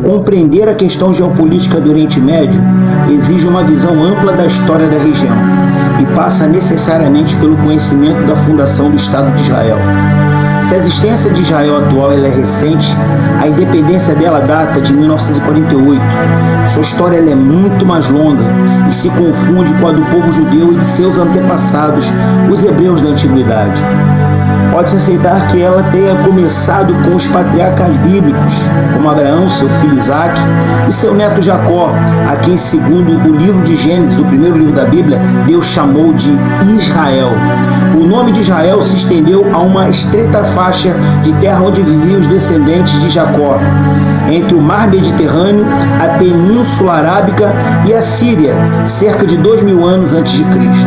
Compreender a questão geopolítica do Oriente Médio exige uma visão ampla da história da região e passa necessariamente pelo conhecimento da fundação do Estado de Israel. Se a existência de Israel atual ela é recente, a independência dela data de 1948. Sua história ela é muito mais longa e se confunde com a do povo judeu e de seus antepassados, os hebreus da antiguidade. Pode-se aceitar que ela tenha começado com os patriarcas bíblicos, como Abraão, seu filho Isaque, e seu neto Jacó, a quem, segundo o livro de Gênesis, o primeiro livro da Bíblia, Deus chamou de Israel. O nome de Israel se estendeu a uma estreita faixa de terra onde viviam os descendentes de Jacó, entre o mar Mediterrâneo, a Península Arábica e a Síria, cerca de 2000 anos antes de Cristo.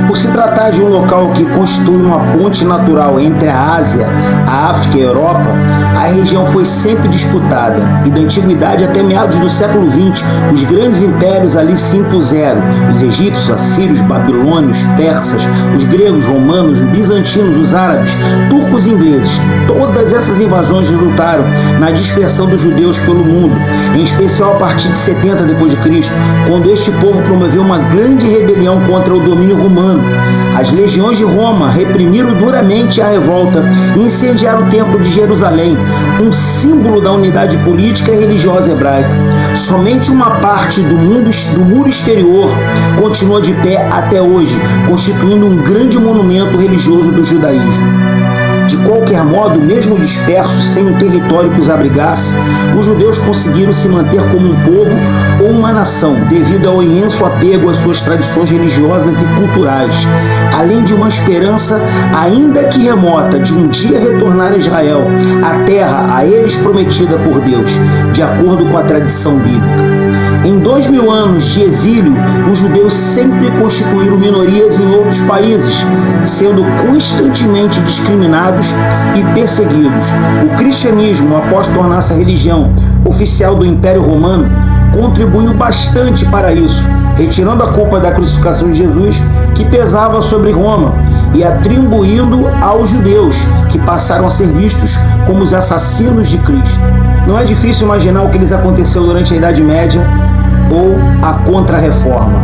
Por se tratar de um local que constitui uma ponte natural entre a Ásia, a África e a Europa, a região foi sempre disputada e da antiguidade até meados do século XX, os grandes impérios ali se impuseram. Os egípcios, assírios, babilônios, persas, os gregos, romanos, os bizantinos, os árabes, turcos e ingleses. Todas essas invasões resultaram na dispersão dos judeus pelo mundo, em especial a partir de 70 d.C., quando este povo promoveu uma grande rebelião contra o domínio romano. As legiões de Roma reprimiram duramente a revolta e incendiaram o Templo de Jerusalém, um símbolo da unidade política e religiosa hebraica. Somente uma parte do muro exterior continua de pé até hoje, constituindo um grande monumento religioso do judaísmo. De qualquer modo, mesmo dispersos, sem um território que os abrigasse, os judeus conseguiram se manter como um povo ou uma nação, devido ao imenso apego às suas tradições religiosas e culturais, além de uma esperança, ainda que remota, de um dia retornar a Israel, a terra a eles prometida por Deus, de acordo com a tradição bíblica. Em 2000 anos de exílio, os judeus sempre constituíram minorias em outros países, sendo constantemente discriminados e perseguidos. O cristianismo, após tornar-se a religião oficial do Império Romano, contribuiu bastante para isso, retirando a culpa da crucificação de Jesus, que pesava sobre Roma, e atribuindo aos judeus, que passaram a ser vistos como os assassinos de Cristo. Não é difícil imaginar o que lhes aconteceu durante a Idade Média ou a Contra-Reforma,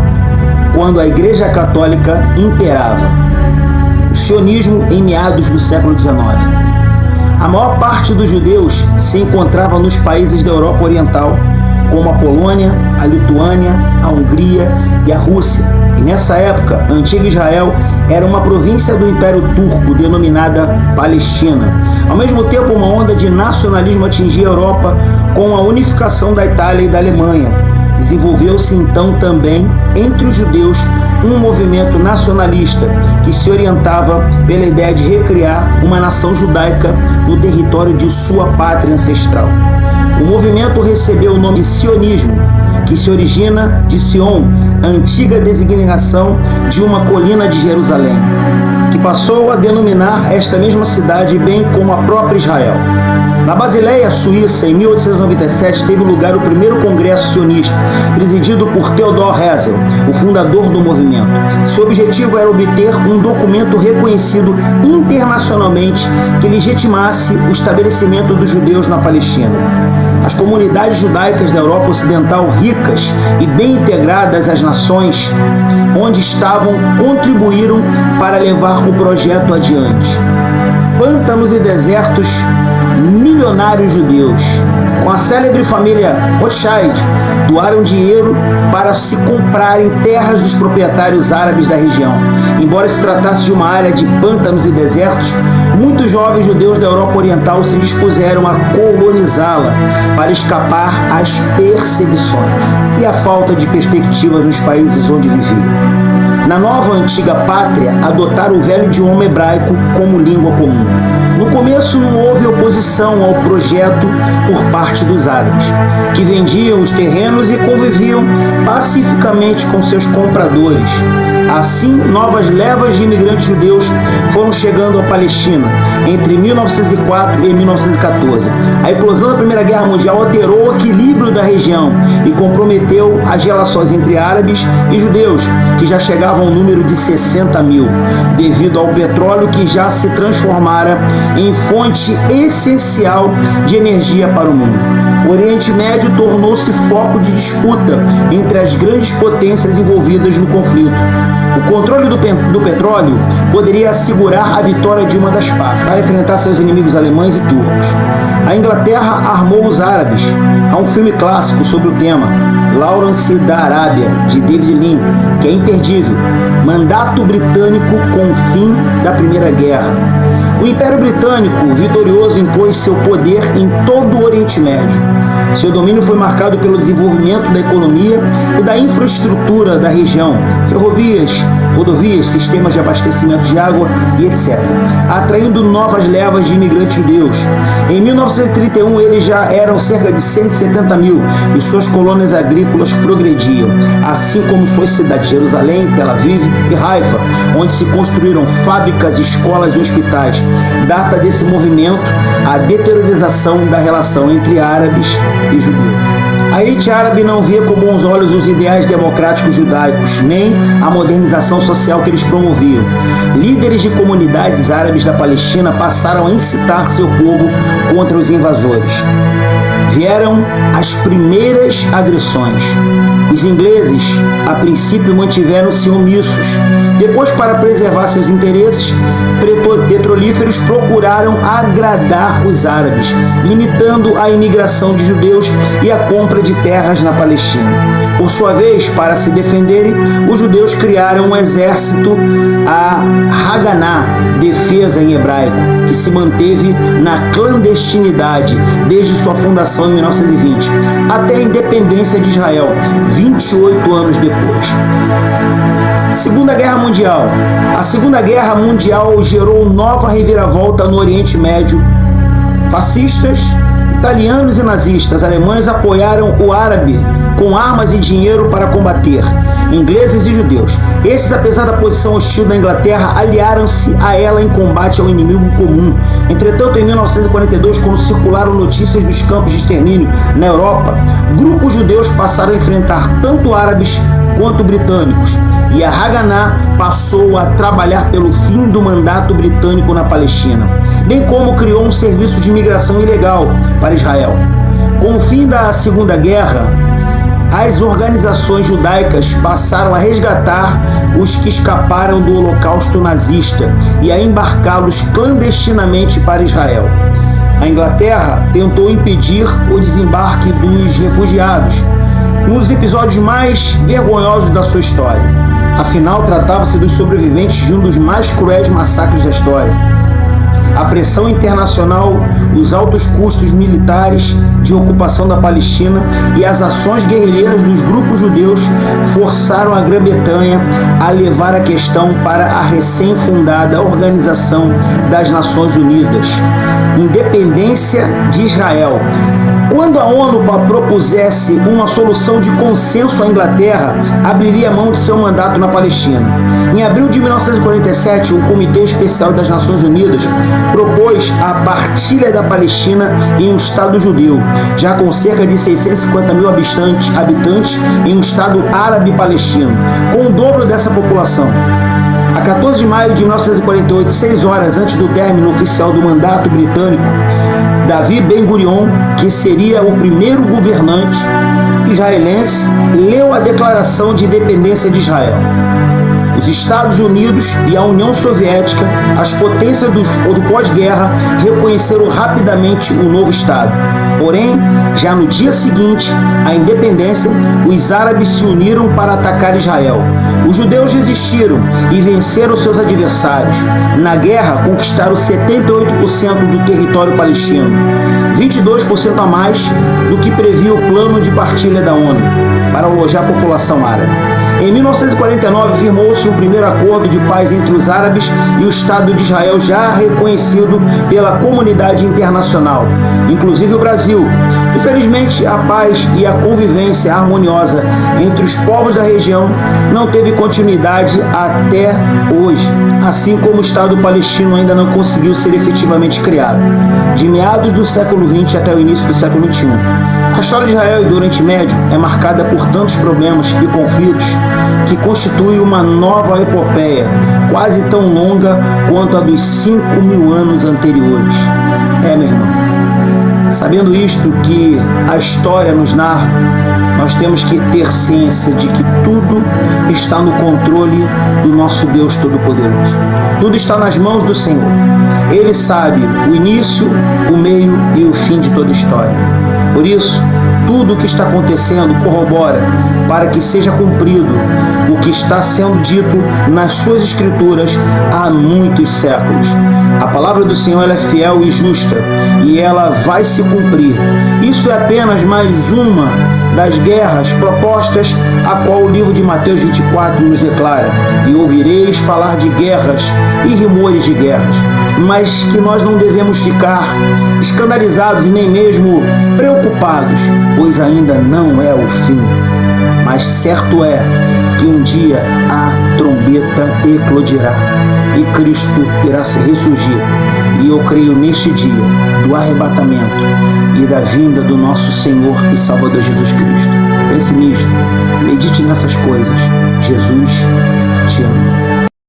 quando a Igreja Católica imperava. O sionismo em meados do século XIX. A maior parte dos judeus se encontrava nos países da Europa Oriental, como a Polônia, a Lituânia, a Hungria e a Rússia. E nessa época, a antiga Israel era uma província do Império Turco denominada Palestina. Ao mesmo tempo, uma onda de nacionalismo atingia a Europa com a unificação da Itália e da Alemanha. Desenvolveu-se então também entre os judeus um movimento nacionalista que se orientava pela ideia de recriar uma nação judaica no território de sua pátria ancestral. O movimento recebeu o nome de sionismo, que se origina de Sion, a antiga designação de uma colina de Jerusalém, que passou a denominar esta mesma cidade, bem como a própria Israel. Na Basileia, Suíça, em 1897, teve lugar o primeiro congresso sionista, presidido por Theodor Herzl, o fundador do movimento. Seu objetivo era obter um documento reconhecido internacionalmente que legitimasse o estabelecimento dos judeus na Palestina. As comunidades judaicas da Europa Ocidental, ricas e bem integradas às nações onde estavam, contribuíram para levar o projeto adiante. Pântanos e desertos, milionários judeus, com a célebre família Rothschild, doaram dinheiro para se comprarem terras dos proprietários árabes da região. Embora se tratasse de uma área de pântanos e desertos, muitos jovens judeus da Europa Oriental se dispuseram a colonizá-la para escapar às perseguições e à falta de perspectiva nos países onde viviam. Na nova antiga pátria, adotaram o velho idioma hebraico como língua comum. No começo não houve oposição ao projeto por parte dos árabes, que vendiam os terrenos e conviviam pacificamente com seus compradores. Assim, novas levas de imigrantes judeus foram chegando à Palestina entre 1904 e 1914. A explosão da Primeira Guerra Mundial alterou o equilíbrio da região e comprometeu as relações entre árabes e judeus, que já chegavam ao número de 60 mil, devido ao petróleo que já se transformara em fonte essencial de energia para o mundo. o Oriente Médio tornou-se foco de disputa entre as grandes potências envolvidas no conflito. O controle do petróleo poderia assegurar a vitória de uma das partes para enfrentar seus inimigos alemães e turcos. A Inglaterra armou os árabes. Há um filme clássico sobre o tema, Lawrence da Arábia, de David Lean, que é imperdível. Mandato britânico com o fim da Primeira Guerra. O Império Britânico, vitorioso, impôs seu poder em todo o Oriente Médio. Seu domínio foi marcado pelo desenvolvimento da economia e da infraestrutura da região, ferrovias, rodovias, sistemas de abastecimento de água e etc., atraindo novas levas de imigrantes judeus. Em 1931, eles já eram cerca de 170 mil e suas colônias agrícolas progrediam, assim como suas cidades de Jerusalém, Tel Aviv e Haifa, onde se construíram fábricas, escolas e hospitais. Data desse movimento a deteriorização da relação entre árabes e judeus. A elite árabe não via com bons olhos os ideais democráticos judaicos, nem a modernização social que eles promoviam. Líderes de comunidades árabes da Palestina passaram a incitar seu povo contra os invasores. Vieram as primeiras agressões. Os ingleses, a princípio, mantiveram-se omissos. Depois, para preservar seus interesses, petrolíferos procuraram agradar os árabes, limitando a imigração de judeus e a compra de terras na Palestina. Por sua vez, para se defenderem, os judeus criaram um exército, a Haganá, defesa em hebraico, que se manteve na clandestinidade desde sua fundação em 1920, até a independência de Israel, 28 anos depois. Segunda Guerra Mundial. A Segunda Guerra Mundial gerou nova reviravolta no Oriente Médio. Fascistas, italianos e nazistas alemães apoiaram o árabe com armas e dinheiro para combater ingleses e judeus. Estes, apesar da posição hostil da Inglaterra, aliaram-se a ela em combate ao inimigo comum. Entretanto, em 1942, quando circularam notícias dos campos de extermínio na Europa, grupos judeus passaram a enfrentar tanto árabes quanto britânicos, e a Haganá passou a trabalhar pelo fim do mandato britânico na Palestina, bem como criou um serviço de imigração ilegal para Israel. Com o fim da Segunda Guerra, as organizações judaicas passaram a resgatar os que escaparam do Holocausto nazista e a embarcá-los clandestinamente para Israel. A Inglaterra tentou impedir o desembarque dos refugiados, um dos episódios mais vergonhosos da sua história. Afinal, tratava-se dos sobreviventes de um dos mais cruéis massacres da história. A pressão internacional, os altos custos militares de ocupação da Palestina e as ações guerrilheiras dos grupos judeus forçaram a Grã-Bretanha a levar a questão para a recém-fundada Organização das Nações Unidas, Independência de Israel. Quando a ONU propusesse uma solução de consenso à Inglaterra, abriria mão de seu mandato na Palestina. Em abril de 1947, um comitê especial das Nações Unidas propôs a partilha da Palestina em um Estado judeu, já com cerca de 650 mil habitantes em um Estado árabe palestino, com o dobro dessa população. A 14 de maio de 1948, 6 horas antes do término oficial do mandato britânico, Davi Ben-Gurion, que seria o primeiro governante israelense, leu a Declaração de Independência de Israel. Os Estados Unidos e a União Soviética, as potências do pós-guerra, reconheceram rapidamente o novo Estado. Porém, já no dia seguinte à independência, os árabes se uniram para atacar Israel. Os judeus resistiram e venceram seus adversários. Na guerra, conquistaram 78% do território palestino, 22% a mais do que previa o plano de partilha da ONU para alojar a população árabe. Em 1949, firmou-se o primeiro acordo de paz entre os árabes e o Estado de Israel, já reconhecido pela comunidade internacional, inclusive o Brasil. Infelizmente, a paz e a convivência harmoniosa entre os povos da região não teve continuidade até hoje, assim como o Estado palestino ainda não conseguiu ser efetivamente criado, de meados do século XX até o início do século XXI. A história de Israel e do Oriente Médio é marcada por tantos problemas e conflitos que constitui uma nova epopeia, quase tão longa quanto a dos 5.000 anos anteriores. Meu irmão, Sabendo isto que a história nos narra, nós temos que ter ciência de que tudo está no controle do nosso Deus Todo-Poderoso. Tudo está nas mãos do Senhor. Ele sabe o início, o meio e o fim de toda a história. Por isso, tudo o que está acontecendo corrobora para que seja cumprido o que está sendo dito nas suas escrituras há muitos séculos. A palavra do Senhor ela é fiel e justa e ela vai se cumprir. Isso é apenas mais uma das guerras propostas a qual o livro de Mateus 24 nos declara: e ouvireis falar de guerras e rumores de guerras, mas que nós não devemos ficar escandalizados e nem mesmo preocupados, pois ainda não é o fim. Mas certo é que um dia a trombeta eclodirá e Cristo irá se ressurgir. E eu creio neste dia do arrebatamento e da vinda do nosso Senhor e Salvador Jesus Cristo. Pense nisto, medite nessas coisas. Jesus